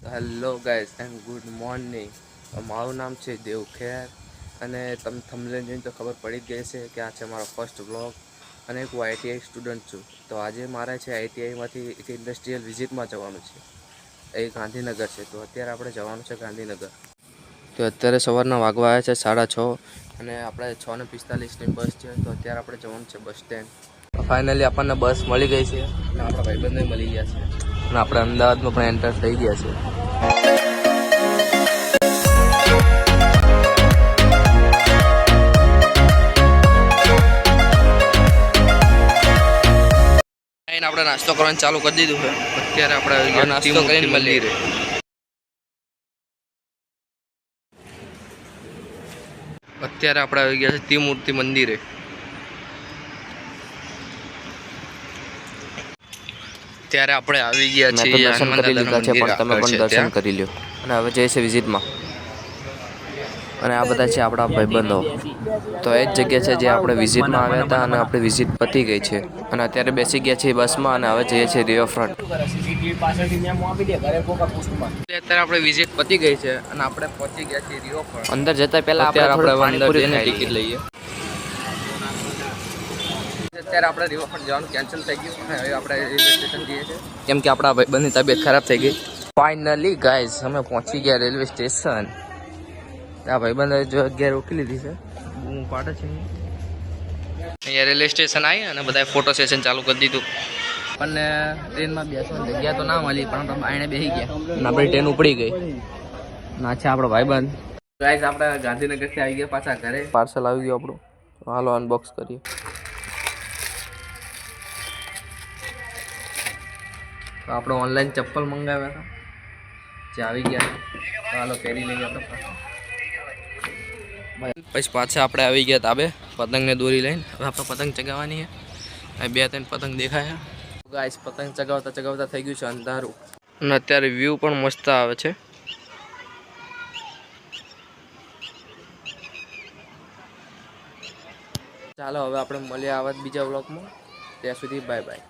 Hello guys and good morning. મારું નામ છે દેવ ખેર અને તમે થંબનેલ જોઈને તો ખબર પડી જ ગઈ છે કે આ છે મારો ફર્સ્ટ વ્લોગ અને એક હું આઈટીઆઈ સ્ટુડન્ટ છું. તો આજે મારે છે આઈટીઆઈમાંથી એક ઇન્ડસ્ટ્રીયલ વિઝિટમાં જવાનું છે. એ ગાંધીનગર છે. તો અત્યારે આપણે જવાનું છે ગાંધીનગર. તો અત્યારે સવારના વાગવા આવ્યા છે 6:30 અને આપણે 6:45ની બસ છે. તો અત્યારે આપણે જવાનું છે બસ સ્ટેન્ડ. ફાઇનલી આપણને બસ મળી ગઈ છે અને આપણા ભાઈબંધો મળી ગયા છે અને આપણે અમદાવાદમાં પણ એન્ટર થઈ ગયા છે. આપણે નાસ્તો કરવાનું ચાલુ કરી દીધું છે. અત્યારે આપણે નાસ્તો કરીને મળીએ. અત્યારે આપણે આવી ગયા છે ત્રિમૂર્તિ મંદિરે. ત્યારે આપણે આવી ગયા છીએ દર્શન કરી લીધા છે, પણ તમે પણ દર્શન કરી લ્યો. અને હવે જઈએ છે વિઝિટમાં. અને આ બધા છે આપણા ભાઈબંધો. તો એ જ જગ્યા છે જે આપણે વિઝિટમાં આવ્યા હતા અને આપણી વિઝિટ પતી ગઈ છે. અને અત્યારે બેસી ગયા છીએ બસમાં અને હવે જઈએ છીએ રિવરફ્રન્ટ. અત્યારે આપણે વિઝિટ પતી ગઈ છે અને આપણે પહોંચી ગયા છીએ રિવરફ્રન્ટ. અંદર જતા પહેલા આપણે પાણીપુરી ખાઈ ટિકિટ લઈએ. અત્યારે આપણે રિવરફ્રન્ટ જવાનું કેન્સલ થઈ ગયું અને હવે આપણે રેલવે સ્ટેશન જઈએ છીએ કેમ કે આપણા ભાઈબંધની તબિયત ખરાબ થઈ ગઈ. ફાઇનલી ગાઈઝ અમે પહોંચી ગયા રેલવે સ્ટેશન. આ ભાઈબંધે જો જગ્યા રોકી લીધી છે. હું પાડે છે અહીંયા રેલવે સ્ટેશન આવી અને બધાએ ફોટો સેશન ચાલુ કરી દીધું. આપણને ટ્રેનમાં બેસવાની જગ્યા તો ના મળી, પણ આપણે બાયણે બેસી ગયા અને આપણી ટ્રેન ઉપડી ગઈ. ના છે આપણો ભાઈબંધ. ગાઈઝ આપણે ગાંધીનગરથી આવી ગયા પાછા ઘરે. પાર્સલ આવી ગયું આપણું. હાલો અનબોક્સ કરીએ. તો આપણે ઓનલાઈન ચપ્પલ મંગાવ્યા હતા જે આવી ગયા. તો હાલો પહેરી લઈએ આપણે પાછા. પછી પાછા આપણે આવી ગયા તાબે પતંગને દોરી લઈને. હવે આપણે પતંગ ચગાવવાની છે. 2-3 પતંગ દેખાયા. ગાઈસ પતંગ ચગાવતા ચગાવતા થઈ ગયું છે અંધારું અને અત્યારે વ્યૂ પણ મસ્ત આવે છે. ચાલો હવે આપણે મળીએ આવા બીજા વ્લોગમાં. ત્યાં સુધી બાય બાય.